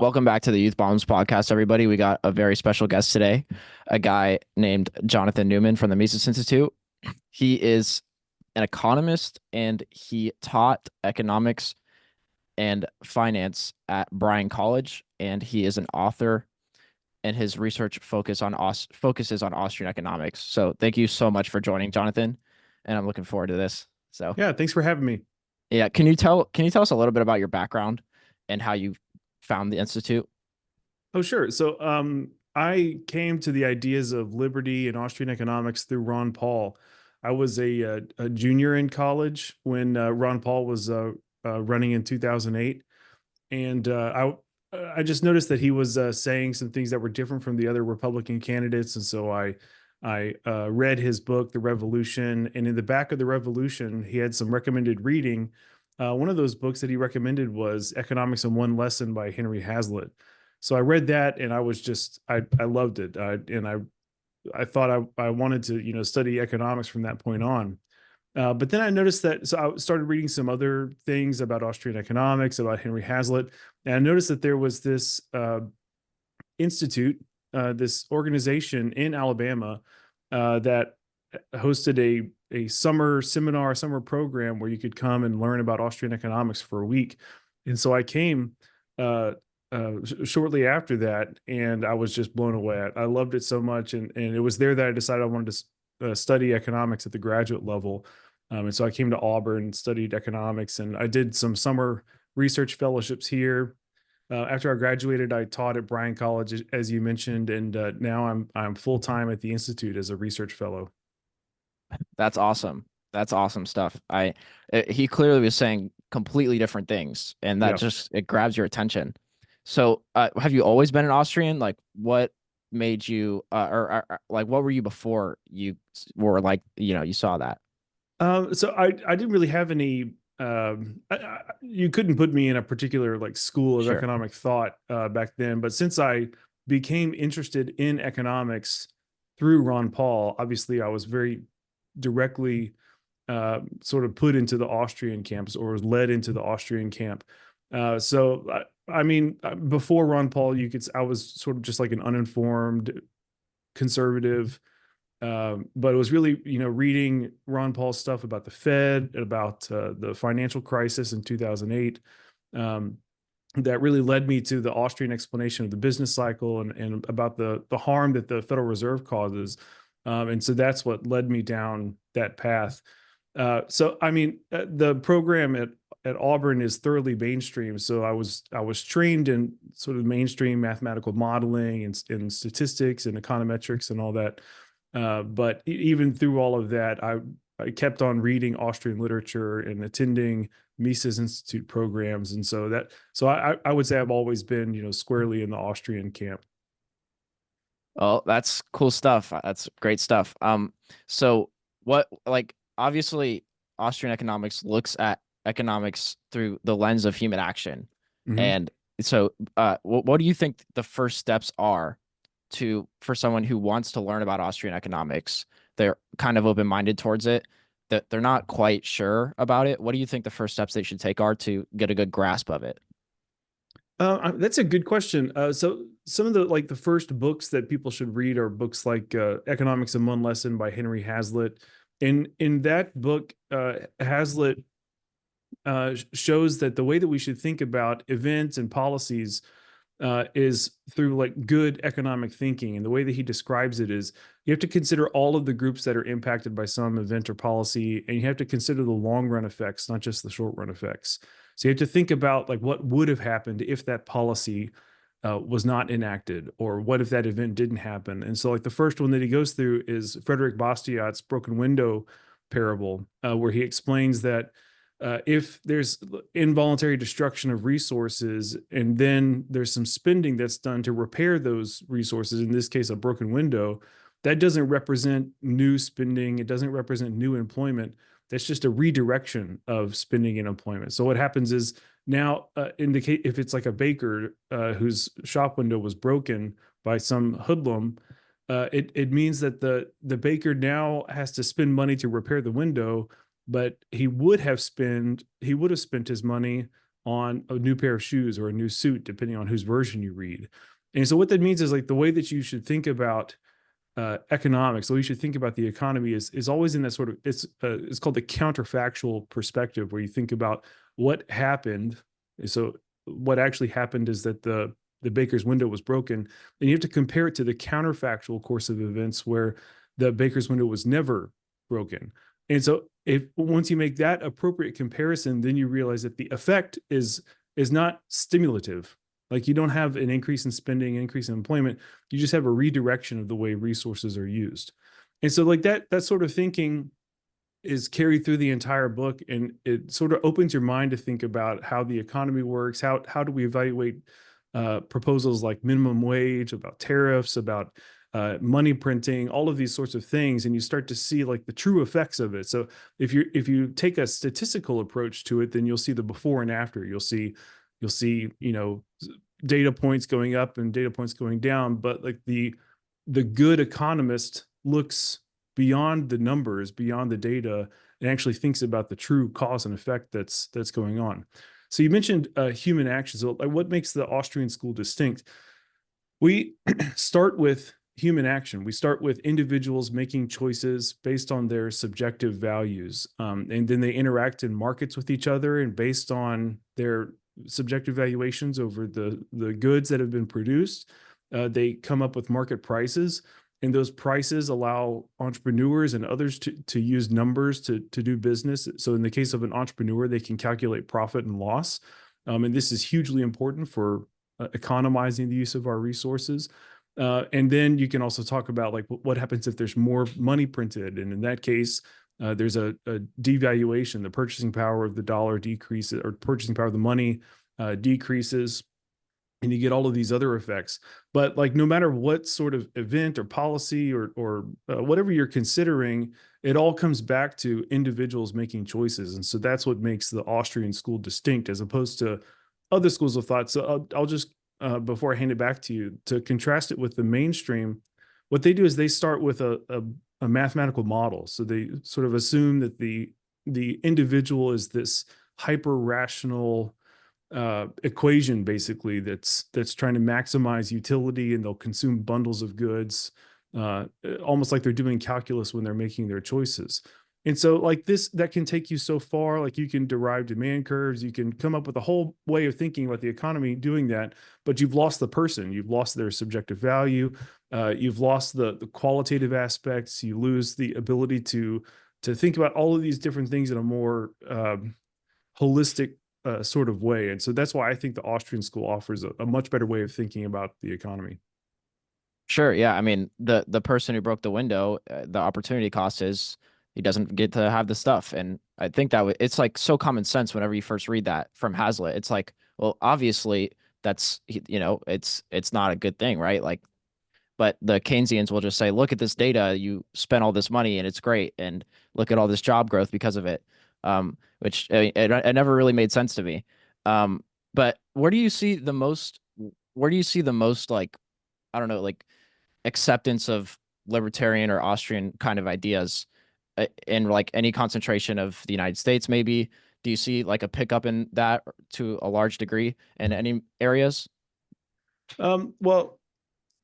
Welcome back to the Youth Bombs podcast, everybody. We got a very special guest today, a guy named Jonathan Newman from the Mises Institute. He is an economist and he taught economics and finance at Bryan College, and he is an author. And his research focuses on Austrian economics. So thank you so much for joining, Jonathan, and I'm looking forward to this. So Yeah, thanks for having me. yeah, can you tell us a little bit about your background and how you found the institute? Oh, sure. I came to the ideas of liberty and Austrian economics through Ron Paul. I was a junior in college when Ron Paul was running in 2008, and I just noticed that he was saying some things that were different from the other Republican candidates, and so I read his book, The Revolution, and in the back of The Revolution, he had some recommended reading. One of those books that he recommended was Economics in One Lesson by Henry Hazlitt. So I read that, and I loved it, and I thought I wanted to study economics from that point on. But then I noticed that, so I started reading some other things about Austrian economics, about Henry Hazlitt, and I noticed that there was this institute, this organization in Alabama that hosted a summer seminar, summer program where you could come and learn about Austrian economics for a week. And so I came shortly after that, and I was just blown away. I loved it so much, and it was there that I decided I wanted to study economics at the graduate level. And so I came to Auburn and studied economics, and I did some summer research fellowships here. After I graduated, I taught at Bryan College, as you mentioned, and now I'm full time at the institute as a research fellow. That's awesome. That's awesome stuff. He clearly was saying completely different things, and that Yeah. just it grabs your attention. So, have you always been an Austrian? Like, what made you, like, what were you before you were like, you saw that? So I didn't really have any. You couldn't put me in a particular like school of Sure. economic thought back then, but since I became interested in economics through Ron Paul, obviously I was very directly sort of put into the Austrian camps or was led into the Austrian camp. Before Ron Paul, I was sort of just like an uninformed conservative. But it was really, reading Ron Paul's stuff about the Fed, about the financial crisis in 2008, um, that really led me to the Austrian explanation of the business cycle and about the harm that the Federal Reserve causes. And so that's what led me down that path. The program at Auburn is thoroughly mainstream. So I was trained in sort of mainstream mathematical modeling and statistics and econometrics and all that. But even through all of that, I kept on reading Austrian literature and attending Mises Institute programs, and so I would say I've always been squarely in the Austrian camp. Oh, that's cool stuff. That's great stuff. So what, like, obviously, Austrian economics looks at economics through the lens of human action, Mm-hmm. and so, what do you think the first steps are for someone who wants to learn about Austrian economics? They're kind of open-minded towards it, that they're not quite sure about it. What do you think the first steps they should take are to get a good grasp of it? That's a good question. So some of the first books that people should read are books like Economics in One Lesson by Henry Hazlitt. In that book, Hazlitt shows that the way that we should think about events and policies is through like good economic thinking. And the way that he describes it is you have to consider all of the groups that are impacted by some event or policy, and you have to consider the long run effects, not just the short run effects. So you have to think about like what would have happened if that policy was not enacted, or what if that event didn't happen. And so like the first one that he goes through is Frederick Bastiat's broken window parable, where he explains that if there's involuntary destruction of resources and then there's some spending that's done to repair those resources, in this case, a broken window, that doesn't represent new spending. It doesn't represent new employment. That's just a redirection of spending and employment. So what happens is now, indicate if it's like a baker whose shop window was broken by some hoodlum, it means that the baker now has to spend money to repair the window, but he would have spent his money on a new pair of shoes or a new suit, depending on whose version you read. And so what that means is like the way that you should think about economics, so you should think about the economy is always in that sort of it's called the counterfactual perspective, where you think about what happened. So what actually happened is that the baker's window was broken, and you have to compare it to the counterfactual course of events where the baker's window was never broken. And so if once you make that appropriate comparison, then you realize that the effect is not stimulative. Like you don't have an increase in spending, increase in employment. You just have a redirection of the way resources are used. And so like that sort of thinking is carried through the entire book, and it sort of opens your mind to think about how the economy works. How do we evaluate proposals like minimum wage, about tariffs, about money printing, all of these sorts of things, and you start to see like the true effects of it. So if you take a statistical approach to it, then you'll see the before and after. You'll see data points going up and data points going down, but like the good economist looks beyond the numbers, beyond the data, and actually thinks about the true cause and effect that's going on. So you mentioned human action. So like, what makes the Austrian school distinct? We start with human action. We start with individuals making choices based on their subjective values, and then they interact in markets with each other, and based on their subjective valuations over the goods that have been produced, they come up with market prices, and those prices allow entrepreneurs and others to use numbers to do business. So in the case of an entrepreneur, they can calculate profit and loss. And this is hugely important for economizing the use of our resources. And then you can also talk about like what happens if there's more money printed. And in that case, there's a devaluation. The purchasing power of the dollar decreases, or purchasing power of the money decreases, and you get all of these other effects. But like no matter what sort of event or policy or whatever you're considering, it all comes back to individuals making choices. And so that's what makes the Austrian school distinct as opposed to other schools of thought. So I'll just before I hand it back to you, to contrast it with the mainstream, what they do is they start with a mathematical model. So they sort of assume that the individual is this hyper rational equation, basically, that's trying to maximize utility, and they'll consume bundles of goods, almost like they're doing calculus when they're making their choices. And so like this, that can take you so far. Like you can derive demand curves, you can come up with a whole way of thinking about the economy doing that, but you've lost the person, you've lost their subjective value, you've lost the qualitative aspects, you lose the ability to think about all of these different things in a more holistic sort of way. And so that's why I think the Austrian school offers a much better way of thinking about the economy. Sure, yeah. I mean, the person who broke the window, the opportunity cost is he doesn't get to have the stuff, and I think it's like so common sense whenever you first read that from Hazlitt. It's like, well, obviously it's not a good thing, right? Like, but the Keynesians will just say, look at this data, you spent all this money and it's great, and look at all this job growth because of it. Which it never really made sense to me. But where do you see the most like, I don't know, like acceptance of libertarian or Austrian kind of ideas in like any concentration of the United States, maybe? Do you see like a pickup in that to a large degree in any areas? Well,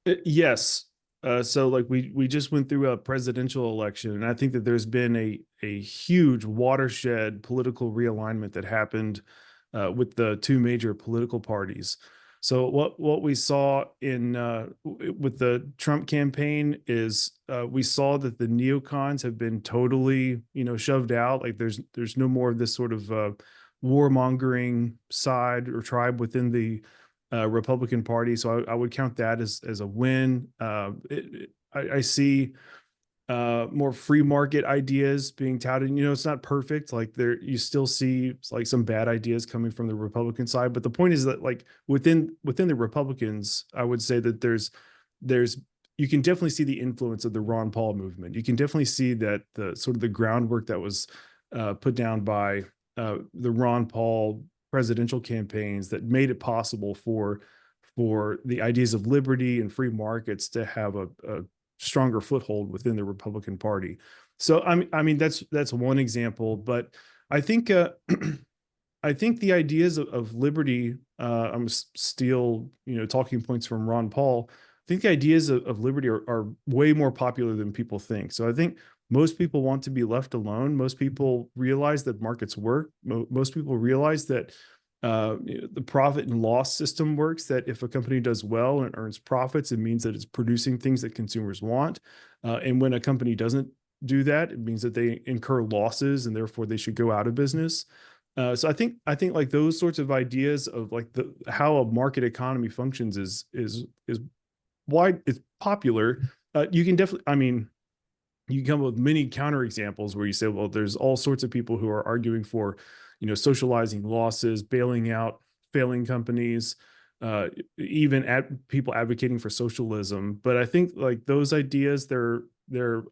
yes. So like we just went through a presidential election, and I think that there's been a huge watershed political realignment that happened with the two major political parties. So what we saw in with the Trump campaign is we saw that the neocons have been totally shoved out. Like there's no more of this sort of warmongering side or tribe within the Republican Party. So I would count that as a win. I see more free market ideas being touted. It's not perfect. Like you still see like some bad ideas coming from the Republican side. But the point is that like within the Republicans, I would say that there's you can definitely see the influence of the Ron Paul movement. You can definitely see that the sort of the groundwork that was put down by the Ron Paul presidential campaigns that made it possible for the ideas of liberty and free markets to have a stronger foothold within the Republican Party. So I mean that's one example, but I think I think the ideas of liberty, steal, talking points from Ron Paul. I think the ideas of liberty are way more popular than people think. So I think most people want to be left alone. Most people realize that markets work. Most people realize that the profit and loss system works, that if a company does well and earns profits, it means that it's producing things that consumers want. And when a company doesn't do that, it means that they incur losses and therefore they should go out of business. So I think like those sorts of ideas of like the how a market economy functions is wide, it's popular. You can definitely, I mean, you can come up with many counter examples where you say, well, there's all sorts of people who are arguing for, socializing losses, bailing out failing companies, even people advocating for socialism. But I think like those ideas, they're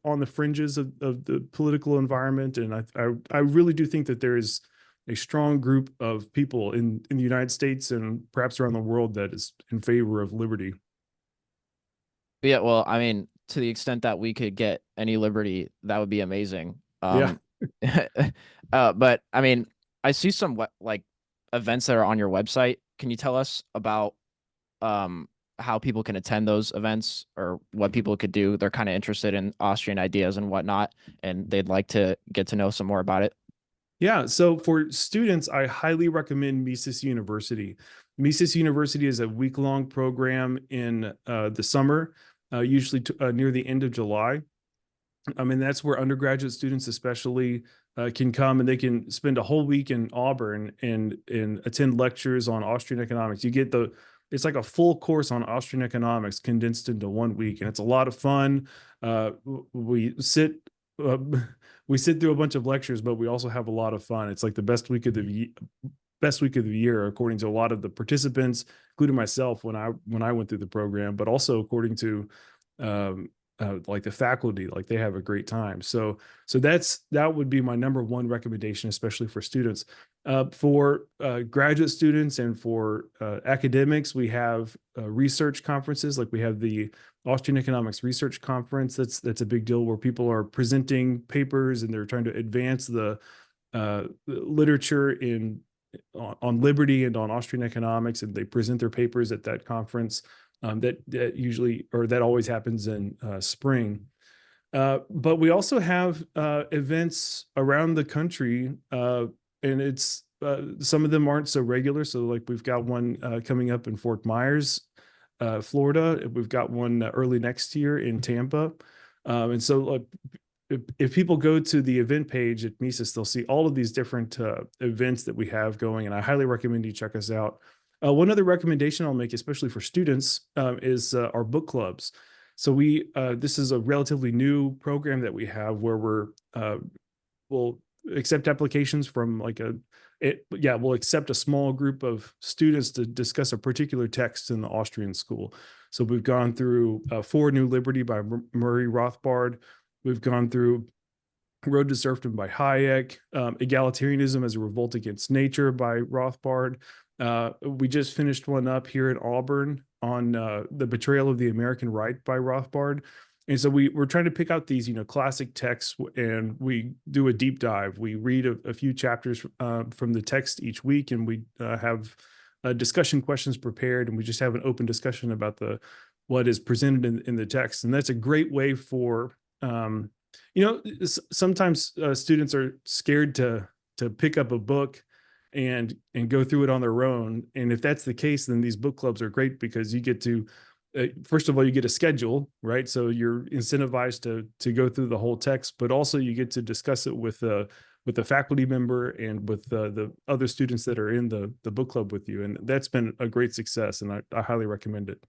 on the fringes of the political environment, and I really do think that there is a strong group of people in the United States and perhaps around the world that is in favor of liberty. Yeah, well, I mean, to the extent that we could get any liberty, that would be amazing. Yeah. But I mean, I see some like events that are on your website. Can you tell us about um how people can attend those events or what people could do? They're kind of interested in Austrian ideas and whatnot, and they'd like to get to know some more about it. Yeah, so for students, I highly recommend Mises University. Mises University is a week-long program in the summer, usually near the end of July. I mean, that's where undergraduate students, especially, can come and they can spend a whole week in Auburn and attend lectures on Austrian economics. It's like a full course on Austrian economics condensed into 1 week, and it's a lot of fun. We sit uh, we sit through a bunch of lectures, but we also have a lot of fun. It's like the best week of the year, according to a lot of the participants, including myself when I went through the program, but also according to um, like the faculty, like they have a great time. So that would be my number one recommendation, especially for students. For graduate students and for academics, we have research conferences. Like we have the Austrian Economics Research Conference. That's a big deal where people are presenting papers and they're trying to advance the literature on liberty and on Austrian economics, and they present their papers at that conference. That usually, or that always happens in spring. But we also have events around the country, and it's some of them aren't so regular. So, like we've got one coming up in Fort Myers, Florida. We've got one early next year in Tampa, and so if people go to the event page at Mises, they'll see all of these different events that we have going, and I highly recommend you check us out. One other recommendation I'll make, especially for students, is our book clubs. So this is a relatively new program that we have where we'll accept applications from we'll accept a small group of students to discuss a particular text in the Austrian school. So we've gone through For New Liberty by Murray Rothbard. We've gone through Road to Serfdom by Hayek, Egalitarianism as a Revolt Against Nature by Rothbard. We just finished one up here in Auburn on The Betrayal of the American Right by Rothbard. And so we're trying to pick out these, classic texts, and we do a deep dive. We read a few chapters from the text each week, and we have discussion questions prepared, and we just have an open discussion about what is presented in the text. And that's a great way for sometimes students are scared to pick up a book and go through it on their own. And if that's the case, then these book clubs are great because you get to first of all, you get a schedule, right? So you're incentivized to go through the whole text, but also you get to discuss it with a faculty member and with the other students that are in the book club with you. And that's been a great success, and I highly recommend it.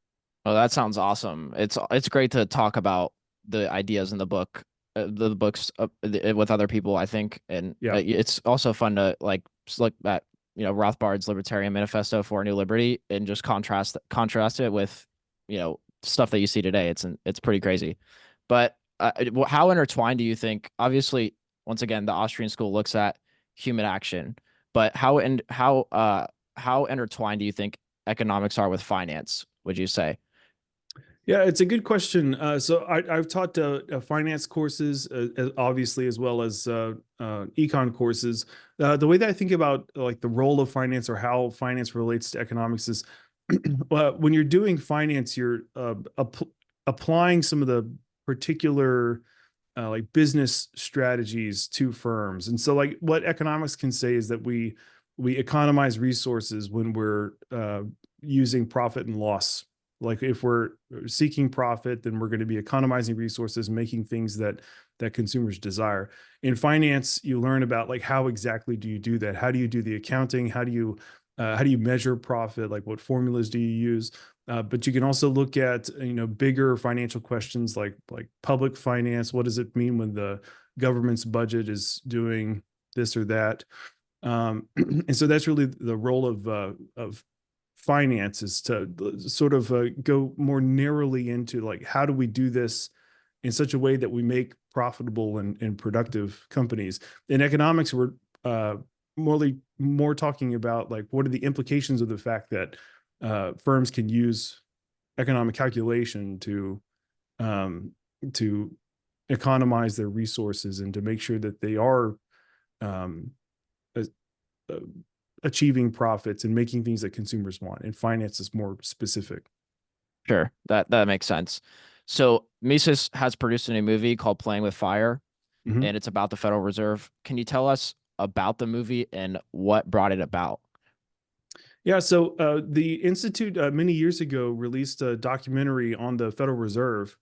Oh, that sounds awesome. It's great to talk about the ideas in the book, the books with other people, I think, and Yeah. it's also fun to like look at Rothbard's Libertarian Manifesto for a New Liberty and just contrast it with stuff that you see today. It's pretty crazy. But how intertwined do you think? Obviously, once again, the Austrian school looks at human action, but how intertwined do you think economics are with finance? Would you say? Yeah, it's a good question. So I've taught finance courses, obviously, as well as econ courses. The way that I think about like the role of finance or how finance relates to economics is when you're doing finance, you're applying some of the particular like business strategies to firms. And so like what economics can say is that we economize resources when we're using profit and loss. Like if we're seeking profit, then we're going to be economizing resources, making things that consumers desire. In finance, you learn about like how exactly do you do that? How do you do the accounting? How do you measure profit? Like what formulas do you use? But you can also look at bigger financial questions like public finance. What does it mean when the government's budget is doing this or that? And so that's really the role of finance, is to sort of go more narrowly into like how do we do this in such a way that we make profitable and productive companies. In economics, we're more talking about like what are the implications of the fact that firms can use economic calculation um, to economize their resources and to make sure that they are um, uh, achieving profits and making things that consumers want. And finance is more specific. Sure, that makes sense. So Mises has produced a new movie called Playing with Fire, Mhm. and it's about the Federal Reserve. Can you tell us about the movie and what brought it about? Yeah, so the Institute many years ago released a documentary on the Federal Reserve.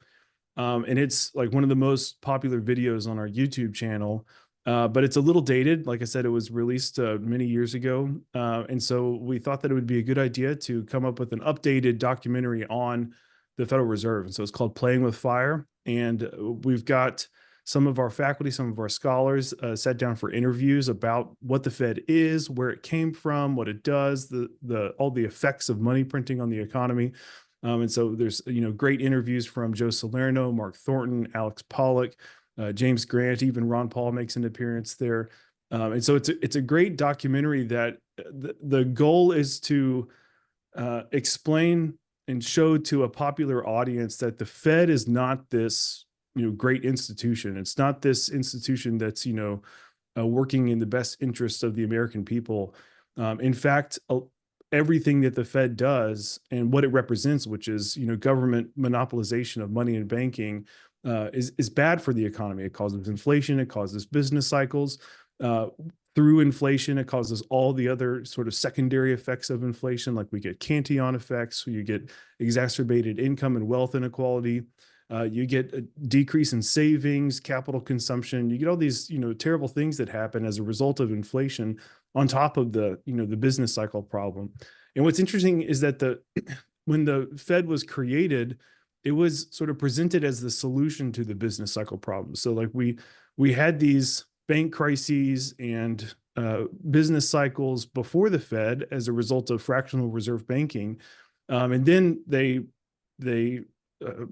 And it's like one of the most popular videos on our YouTube channel. But it's a little dated. Like I said, it was released many years ago. And so we thought that it would be a good idea to come up with an updated documentary on the Federal Reserve. And so it's called Playing with Fire. And we've got some of our faculty, some of our scholars sat down for interviews about what the Fed is, where it came from, what it does, the all the effects of money printing on the economy. And so there's great interviews from Joe Salerno, Mark Thornton, Alex Pollock, James Grant, even Ron Paul makes an appearance there. And so it's a great documentary that the goal is to explain and show to a popular audience that the Fed is not this great institution. It's not this institution that's working in the best interests of the American people. In fact, everything that the Fed does and what it represents, which is government monopolization of money and banking, is bad for the economy. It causes inflation. It causes business cycles. Uh, Through inflation, it causes all the other sort of secondary effects of inflation, like we get Cantillon effects, you get exacerbated income and wealth inequality. You get a decrease in savings, capital consumption. You get all these, terrible things that happen as a result of inflation, on top of the business cycle problem. And what's interesting is that when the Fed was created, it was sort of presented as the solution to the business cycle problem. So like we had these bank crises and business cycles before the Fed as a result of fractional reserve banking, and then they uh,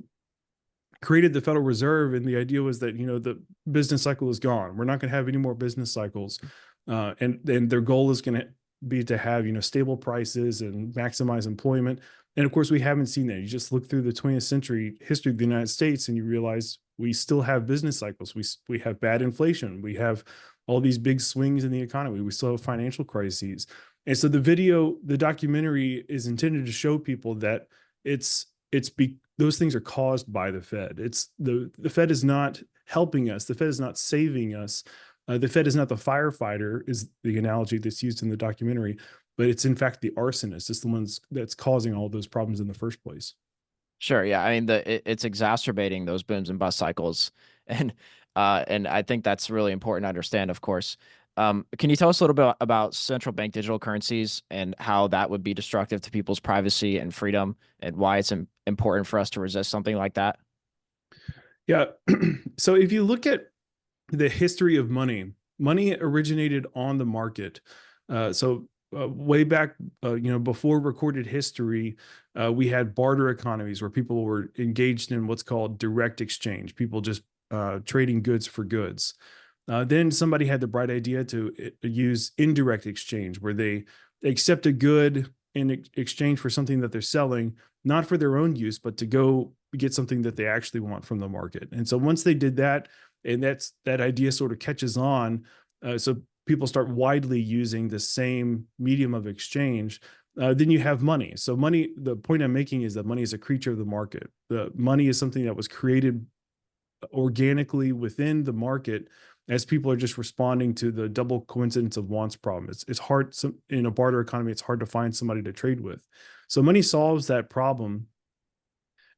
created the Federal Reserve, and the idea was that the business cycle is gone. We're not going to have any more business cycles, and their goal is going to be to have stable prices and maximize employment. And of course, we haven't seen that. You just look through the 20th century history of the United States, and you realize we still have business cycles. We have bad inflation. We have all these big swings in the economy. We still have financial crises. And so the documentary is intended to show people that those things are caused by the Fed. It's the Fed is not helping us. The Fed is not saving us. The Fed is not the firefighter, is the analogy that's used in the documentary, but it's in fact the arsonist. It's the ones that's causing all those problems in the first place. Sure, yeah. I mean, it's exacerbating those booms and bust cycles, and I think that's really important to understand. Of course, can you tell us a little bit about central bank digital currencies and how that would be destructive to people's privacy and freedom, and why it's important for us to resist something like that? Yeah. So if you look at the history of money, money originated on the market. Way back, before recorded history, we had barter economies where people were engaged in what's called direct exchange. People just trading goods for goods. Then somebody had the bright idea to use indirect exchange, where they accept a good in exchange for something that they're selling, not for their own use, but to go get something that they actually want from the market. And so once they did that, and that idea sort of catches on, so people start widely using the same medium of exchange, then you have money. So money, the point I'm making is that money is a creature of the market. The money is something that was created organically within the market as people are just responding to the double coincidence of wants problem. It's hard in a barter economy. It's hard to find somebody to trade with. So money solves that problem,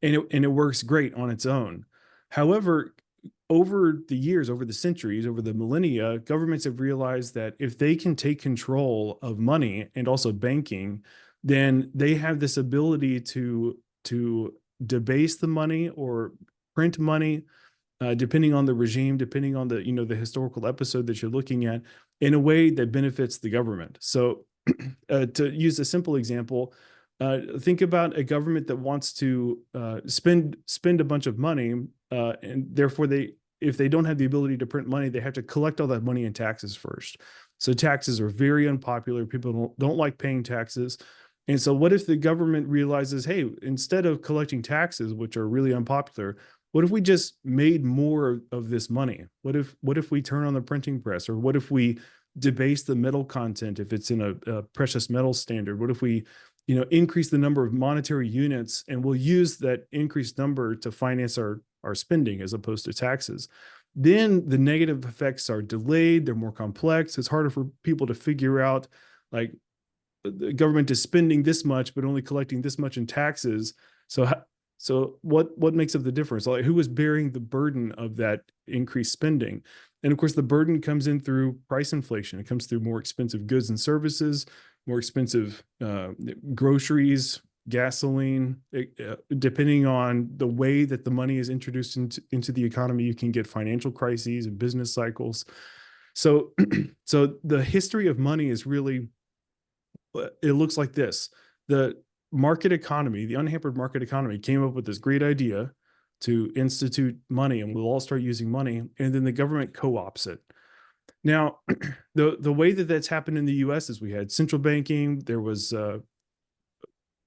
and it works great on its own. However, over the years, over the centuries, over the millennia, governments have realized that if they can take control of money and also banking, then they have this ability to debase the money or print money, depending on the regime, depending on the historical episode that you're looking at, in a way that benefits the government. So, to use a simple example, think about a government that wants to spend a bunch of money, and therefore if they don't have the ability to print money, they have to collect all that money in taxes first. So taxes are very unpopular. People don't like paying taxes. And so what if the government realizes, hey, instead of collecting taxes, which are really unpopular, what if we just made more of this money? What if we turn on the printing press? Or what if we debase the metal content if it's in a precious metal standard? What if we increase the number of monetary units, and we'll use that increased number to finance our spending as opposed to taxes? Then the negative effects are delayed, they're more complex. It's harder for people to figure out, like, the government is spending this much but only collecting this much in taxes. So what makes up the difference? Like, who is bearing the burden of that increased spending? And of course, the burden comes in through price inflation. It comes through more expensive goods and services, more expensive groceries, gasoline. Depending on the way that the money is introduced into the economy, you can get financial crises and business cycles. So, so the history of money is really, it looks like this. The market economy, the unhampered market economy, came up with this great idea to institute money, and we'll all start using money, and then the government co-ops it. Now, the way that that's happened in the U.S. is we had central banking, there was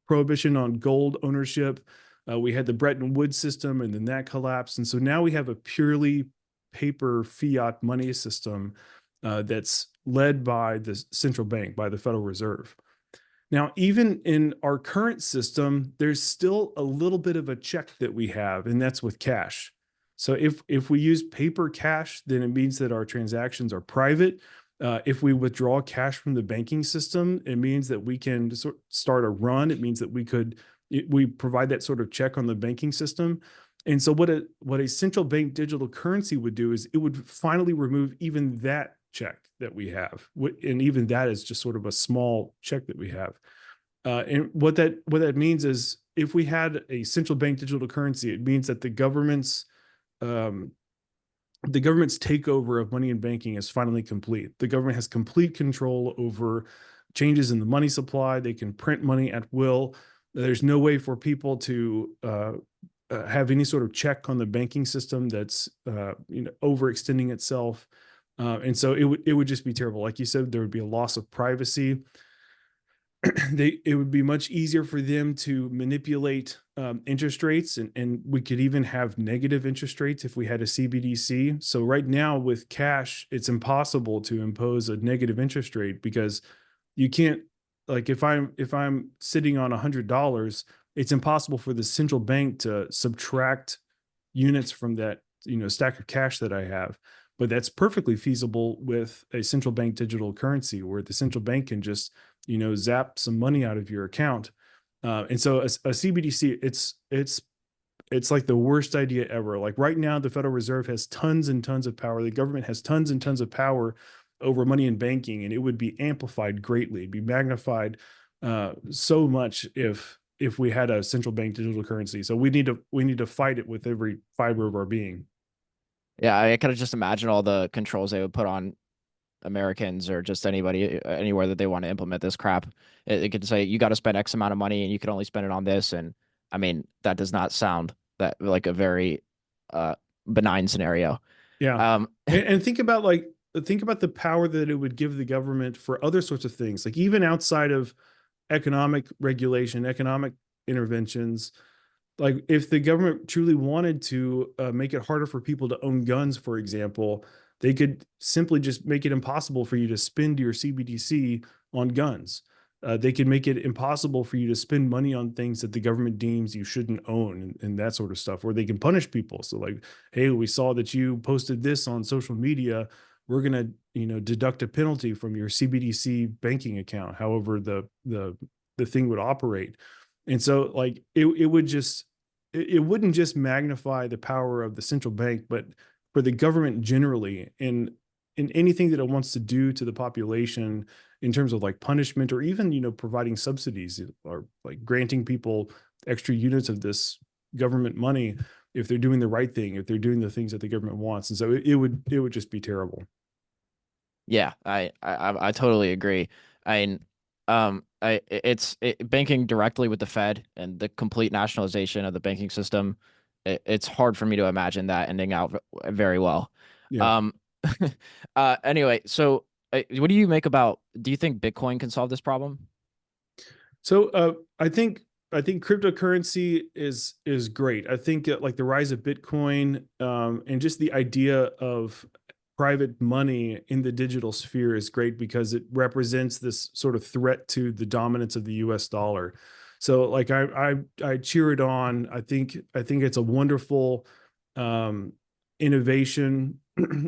prohibition on gold ownership, we had the Bretton Woods system, and then that collapsed, and so now we have a purely paper fiat money system that's led by the central bank, by the Federal Reserve. Now, even in our current system, there's still a little bit of a check that we have, and that's with cash. So if we use paper cash, then it means that our transactions are private. If we withdraw cash from the banking system, it means that we can start a run. It means that we provide that sort of check on the banking system. And so what a central bank digital currency would do is it would finally remove even that check that we have, and even that is just sort of a small check that we have. And what that means is, if we had a central bank digital currency, it means that the government's takeover of money and banking is finally complete. The government has complete control over changes in the money supply. They can print money at will. There's no way for people to have any sort of check on the banking system that's overextending itself. And so it would just be terrible. Like you said, there would be a loss of privacy. It would be much easier for them to manipulate interest rates, and we could even have negative interest rates if we had a CBDC. So right now with cash, it's impossible to impose a negative interest rate, because you can't, like, if I'm sitting on $100, it's impossible for the central bank to subtract units from that stack of cash that I have. But that's perfectly feasible with a central bank digital currency, where the central bank can just zap some money out of your account. And so a CBDC, it's like the worst idea ever. Like, right now, the Federal Reserve has tons and tons of power. The government has tons and tons of power over money and banking, and it would be amplified greatly, be magnified so much if we had a central bank digital currency. So we need to fight it with every fiber of our being. Yeah, I kind of just imagine all the controls they would put on Americans or just anybody anywhere that they want to implement this crap. It could say you got to spend X amount of money and you can only spend it on this. And I mean, that does not sound that like a very uh benign scenario. Yeah. Um, And think about the power that it would give the government for other sorts of things, like even outside of economic regulation, economic interventions. Like if the government truly wanted to make it harder for people to own guns, for example, they could simply just make it impossible for you to spend your CBDC on guns. They could make it impossible for you to spend money on things that the government deems you shouldn't own, and that sort of stuff, or they can punish people. So like, hey, we saw that you posted this on social media. We're going to, deduct a penalty from your CBDC banking account, however the thing would operate. And so like it would just, it wouldn't just magnify the power of the central bank, but for the government generally, in anything that it wants to do to the population in terms of like punishment, or even providing subsidies, or like granting people extra units of this government money if they're doing the right thing, if they're doing the things that the government wants. And so it would just be terrible. Yeah, I totally agree. Banking directly with the Fed and the complete nationalization of the banking system. It's hard for me to imagine that ending out very well. Yeah. Um, anyway, so what do you make about? Do you think Bitcoin can solve this problem? So I think cryptocurrency is great. I think like the rise of Bitcoin, and just the idea of private money in the digital sphere is great because it represents this sort of threat to the dominance of the U.S. dollar. So like I cheer it on. I think it's a wonderful um, innovation.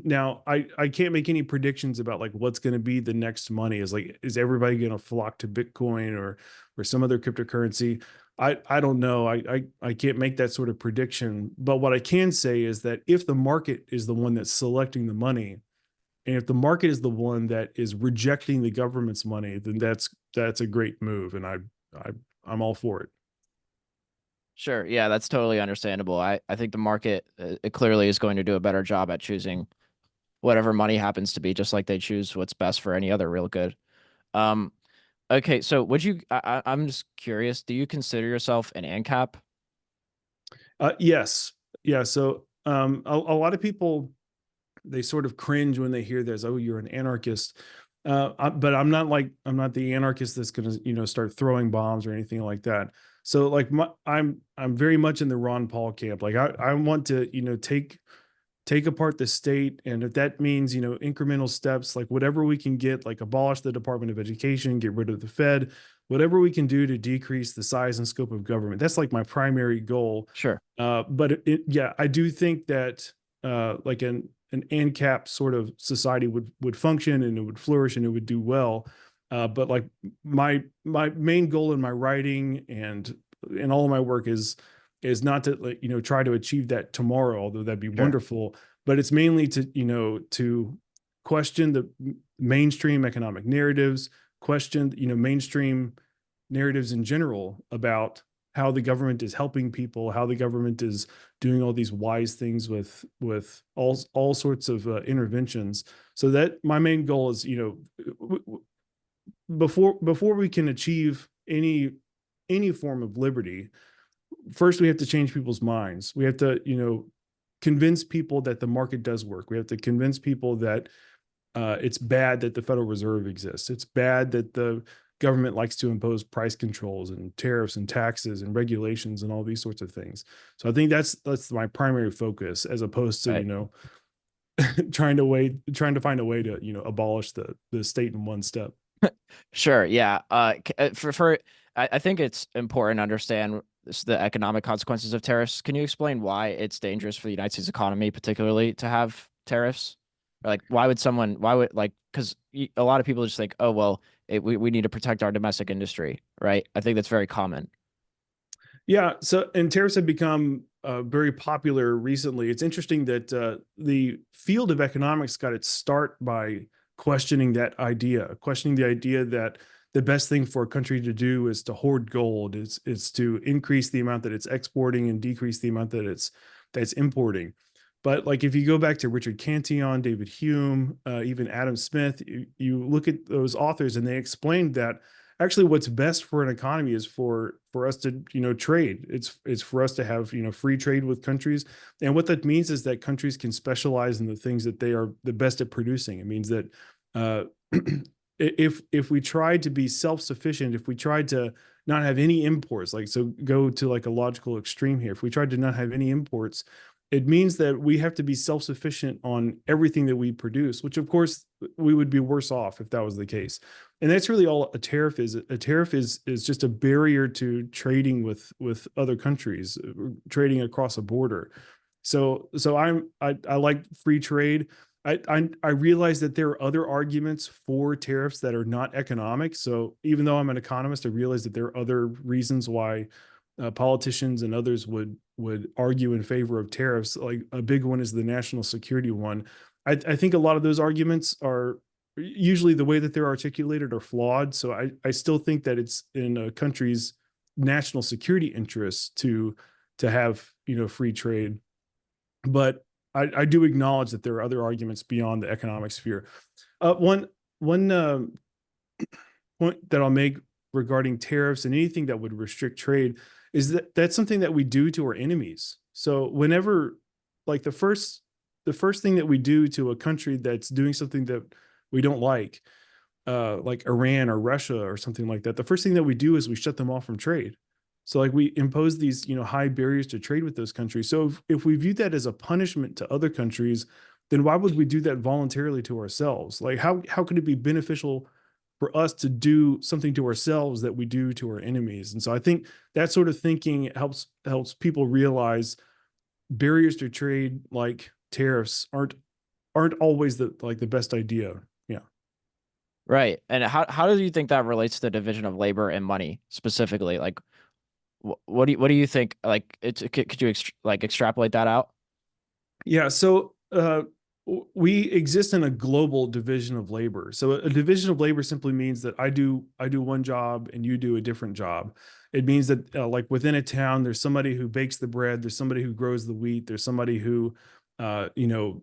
Now I can't make any predictions about like what's going to be the next money. Is everybody going to flock to Bitcoin or some other cryptocurrency? I don't know. I can't make that sort of prediction. But what I can say is that if the market is the one that's selecting the money, and if the market is the one that is rejecting the government's money, then that's a great move, and I I'm all for it. Sure. Yeah, that's totally understandable. I think the market it clearly is going to do a better job at choosing whatever money happens to be, just like they choose what's best for any other real good. Um, okay, so would you? I'm just curious. Do you consider yourself an ANCAP? Yes, yeah. So a lot of people, they sort of cringe when they hear this. Oh, you're an anarchist. But I'm not the anarchist that's going to start throwing bombs or anything like that. So like I'm very much in the Ron Paul camp. Like I want to take apart the state, and if that means incremental steps, like whatever we can get, like abolish the Department of Education, get rid of the Fed, whatever we can do to decrease the size and scope of government. That's like my primary goal. Sure. But yeah, I do think that like an ANCAP sort of society would function, and it would flourish, and it would do well. But like my main goal in my writing and all of my work is not to like, try to achieve that tomorrow, although that'd be Sure. wonderful. But it's mainly to question the mainstream economic narratives, question mainstream narratives in general about how the government is helping people, how the government is doing all these wise things with all sorts of interventions. So that my main goal is, before we can achieve any form of liberty, first we have to change people's minds. We have to, convince people that the market does work. We have to convince people that it's bad that the Federal Reserve exists. It's bad that the government likes to impose price controls and tariffs and taxes and regulations and all these sorts of things. So I think that's my primary focus, as opposed to Right. trying to find a way to abolish the state in one step. Sure. Yeah. For I think it's important to understand the economic consequences of tariffs. Can you explain why it's dangerous for the United States economy, particularly to have tariffs? Or like, why would like, because a lot of people just think, oh, well, we need to protect our domestic industry, right? I think that's very common. Yeah. So, and tariffs have become very popular recently. It's interesting that the field of economics got its start by questioning the idea that the best thing for a country to do is to hoard gold, is to increase the amount that it's exporting and decrease the amount that's importing. But like if you go back to Richard Cantillon, David Hume, even Adam Smith, you look at those authors, and they explained that actually what's best for an economy is for us to trade. It's for us to have free trade with countries, and what that means is that countries can specialize in the things that they are the best at producing. It means that uh if we tried to be self-sufficient, if we tried to not have any imports, like, so go to like a logical extreme here, if we tried to not have any imports, it means that we have to be self-sufficient on everything that we produce, which of course we would be worse off if that was the case. And that's really all a tariff is. A tariff is just a barrier to trading with other countries, trading across a border. So I like free trade. I realize that there are other arguments for tariffs that are not economic. So even though I'm an economist, I realize that there are other reasons why politicians and others would argue in favor of tariffs. Like a big one is the national security one. I think a lot of those arguments are usually the way that they're articulated are flawed. So I still think that it's in a country's national security interests to have, you know, free trade. But I do acknowledge that there are other arguments beyond the economic sphere. One point that I'll make regarding tariffs and anything that would restrict trade is that that's something that we do to our enemies. So whenever, like, the first thing that we do to a country that's doing something that we don't like Iran or Russia or something like that, the first thing that we do is we shut them off from trade. So like we impose these, you know, high barriers to trade with those countries. So if we view that as a punishment to other countries, then why would we do that voluntarily to ourselves? Like how could it be beneficial for us to do something to ourselves that we do to our enemies? And so I think that sort of thinking helps people realize barriers to trade like tariffs aren't always the best idea. Yeah. Right. And how do you think that relates to the division of labor and money specifically? Like, what do you think? Like, could you like extrapolate that out? Yeah. So we exist in a global division of labor. So a division of labor simply means that I do one job and you do a different job. It means that like within a town, there's somebody who bakes the bread, there's somebody who grows the wheat, there's somebody who, you know,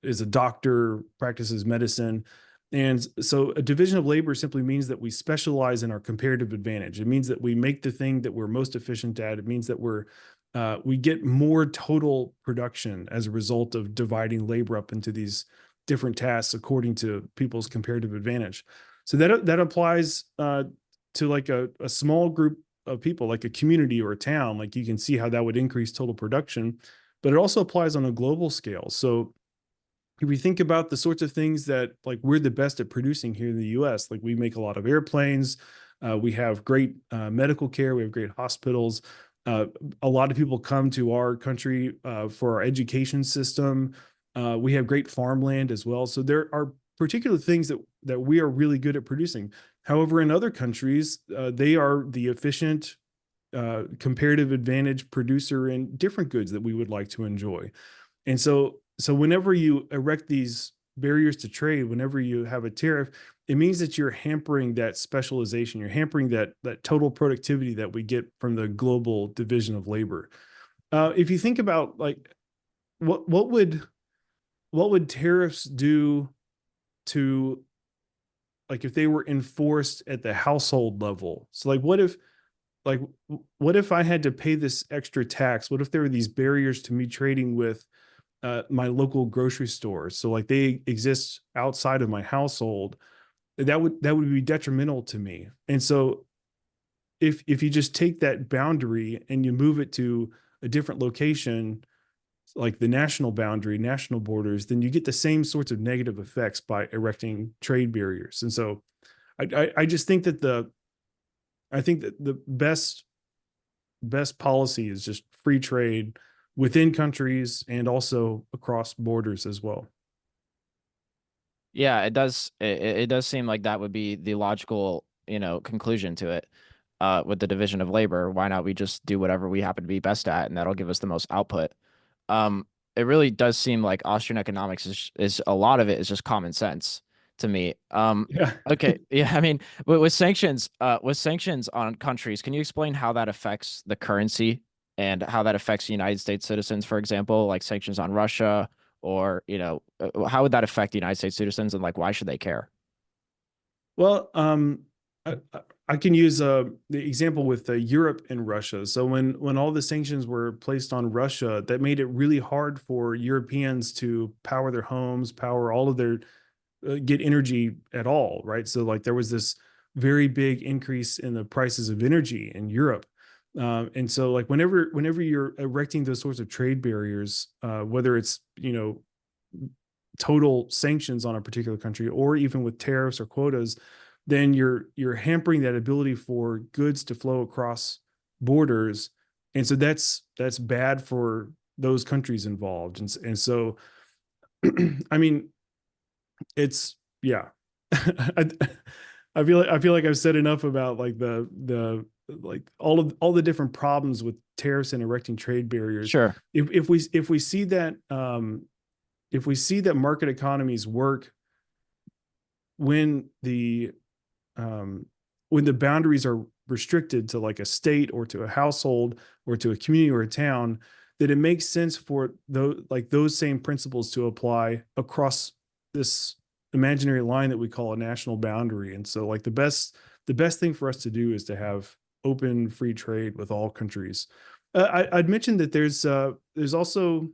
is a doctor, practices medicine. And so a division of labor simply means that we specialize in our comparative advantage. It means that we make the thing that we're most efficient at. It means that we get more total production as a result of dividing labor up into these different tasks according to people's comparative advantage. So that applies to like a small group of people, like a community or a town. Like you can see how that would increase total production, but it also applies on a global scale. So if we think about the sorts of things that like we're the best at producing here in the US, like we make a lot of airplanes, we have great medical care, we have great hospitals. Uh, a lot of people come to our country for our education system. We have great farmland as well. So there are particular things that we are really good at producing. However, in other countries, they are the efficient comparative advantage producer in different goods that we would like to enjoy. And so whenever you erect these barriers to trade, whenever you have a tariff, it means that you're hampering that specialization. You're hampering that total productivity that we get from the global division of labor. If you think about like what would tariffs do to, like, if they were enforced at the household level? So like what if I had to pay this extra tax? What if there were these barriers to me trading with my local grocery store? So like they exist outside of my household. That would be detrimental to me. And so if you just take that boundary and you move it to a different location, like the national boundary, national borders, then you get the same sorts of negative effects by erecting trade barriers. And so I just think that the best policy is just free trade within countries and also across borders as well. Yeah, it does. It does seem like that would be the logical, conclusion to it. With the division of labor, why not we just do whatever we happen to be best at, and that'll give us the most output. Um, it really does seem like Austrian economics is a lot of it is just common sense to me. Yeah. Okay, yeah, I mean, with sanctions on countries, can you explain how that affects the currency and how that affects United States citizens, for example, like sanctions on Russia, or how would that affect the United States citizens, and like why should they care? Well, I can use the example with Europe and Russia. So when all the sanctions were placed on Russia, that made it really hard for Europeans to power their homes, power all of their get energy at all, right? So like there was this very big increase in the prices of energy in Europe. And so like whenever you're erecting those sorts of trade barriers, whether it's, total sanctions on a particular country or even with tariffs or quotas, then you're hampering that ability for goods to flow across borders. And so that's bad for those countries involved. And so I mean, it's yeah. I, I feel like I've said enough about like the like all the different problems with tariffs and erecting trade barriers. Sure. If we see that if we see that market economies work when the um, when the boundaries are restricted to like a state or to a household or to a community or a town, that it makes sense for those same principles to apply across this imaginary line that we call a national boundary. And so like the best thing for us to do is to have open free trade with all countries. I'd mentioned that there's also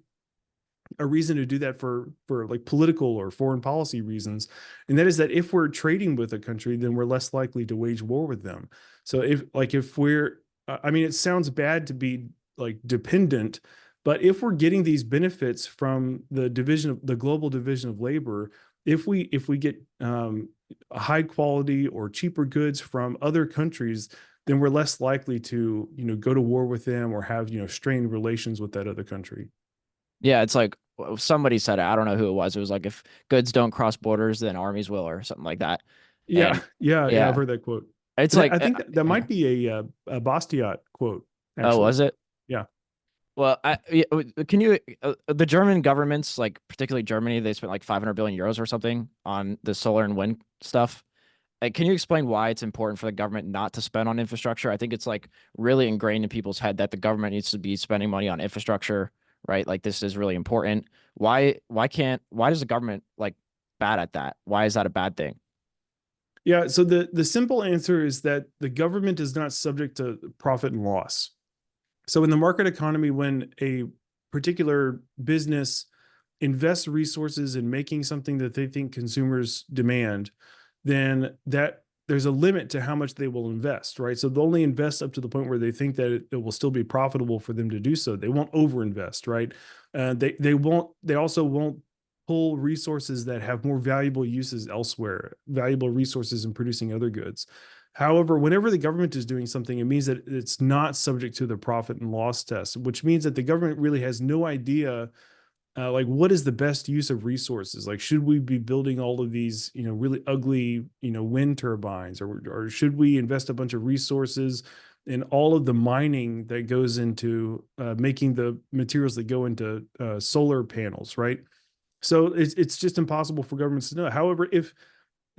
a reason to do that for like political or foreign policy reasons, and that is that if we're trading with a country, then we're less likely to wage war with them. So if we're I mean, it sounds bad to be like dependent, but if we're getting these benefits from the global division of labor, if we get high quality or cheaper goods from other countries, then we're less likely to go to war with them or have strained relations with that other country. Yeah, it's like somebody said it. I don't know who it was. It was like if goods don't cross borders, then armies will, or something like that. Yeah, And yeah, I've yeah, heard that quote. it's And like I think that yeah. might be a Bastiat quote, Oh, actually. was it? Yeah. Well, can you the German governments, like particularly Germany, they spent like 500 billion euros or something on the solar and wind stuff. Can you explain why it's important for the government not to spend on infrastructure? I think it's like really ingrained in people's head that the government needs to be spending money on infrastructure, right? Like this is really important. Why does the government like bad at that? Why is that a bad thing? Yeah. So the simple answer is that the government is not subject to profit and loss. So in the market economy, when a particular business invests resources in making something that they think consumers demand, then that there's a limit to how much they will invest, right? So they'll only invest up to the point where they think that it will still be profitable for them to do so. They won't overinvest, right? They also won't pull resources that have more valuable uses elsewhere, valuable resources in producing other goods. However, whenever the government is doing something, it means that it's not subject to the profit and loss test, which means that the government really has no idea like what is the best use of resources. Like should we be building all of these really ugly wind turbines, or should we invest a bunch of resources in all of the mining that goes into making the materials that go into solar panels, right? So it's just impossible for governments to know. However, if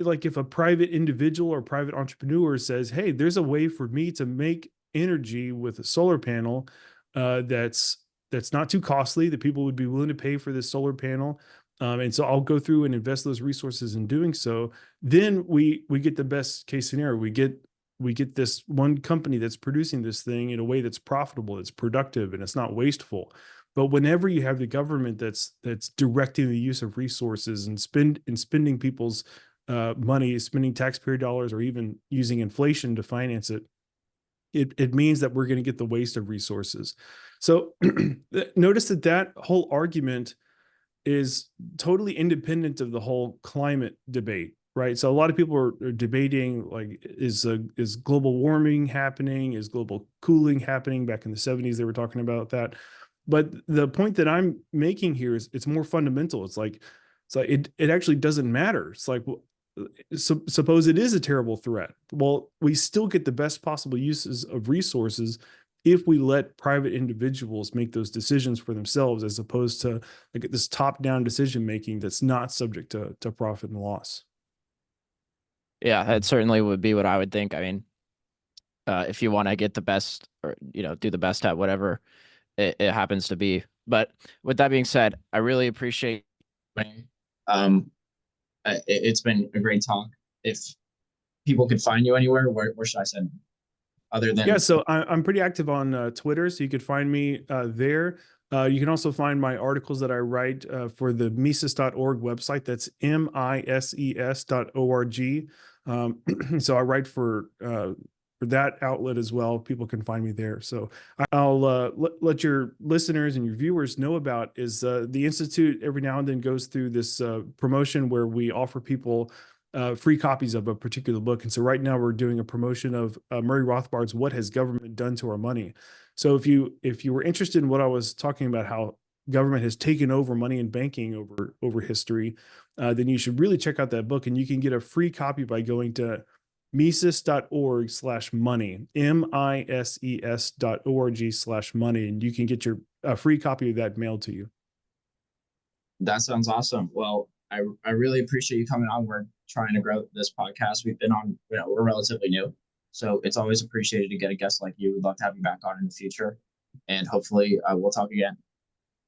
a private individual or private entrepreneur says, hey, there's a way for me to make energy with a solar panel that's not too costly, that people would be willing to pay for this solar panel, and so I'll go through and invest those resources in doing so, then we get the best case scenario. We get this one company that's producing this thing in a way that's profitable, it's productive, and it's not wasteful. But whenever you have the government that's directing the use of resources and spending people's money, spending taxpayer dollars, or even using inflation to finance it, it means that we're going to get the waste of resources. So notice that whole argument is totally independent of the whole climate debate, right? So a lot of people are debating like, is global warming happening? Is global cooling happening? Back in the 70s, they were talking about that. But the point that I'm making here is it's more fundamental. It's like it actually doesn't matter. It's like, well, suppose it is a terrible threat. Well, we still get the best possible uses of resources if we let private individuals make those decisions for themselves, as opposed to like this top-down decision making that's not subject to profit and loss. Yeah, that certainly would be what I would think. I mean, if you want to get the best or do the best at whatever it happens to be. But with that being said, I really appreciate. Um, it's been a great talk. If people could find you anywhere, where should I send them? other Yeah, than? so I'm pretty active on Twitter, so you could find me there. You can also find my articles that I write for the Mises.org website. That's mises.org. So I write for that outlet as well. People can find me there. So I'll let your listeners and your viewers know about is the Institute every now and then goes through this promotion where we offer people free copies of a particular book. And so right now we're doing a promotion of Murray Rothbard's "What Has Government Done to Our Money?" So if you were interested in what I was talking about, how government has taken over money and banking over history, then you should really check out that book. And you can get a free copy by going to mises.org/money, mises.org/money, and you can get your a free copy of that mailed to you. That sounds awesome. Well, I really appreciate you coming on. We're trying to grow this podcast. We've been on, we're relatively new. So it's always appreciated to get a guest like you. We'd love to have you back on in the future. And hopefully we'll talk again.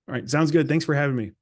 All right, sounds good. Thanks for having me.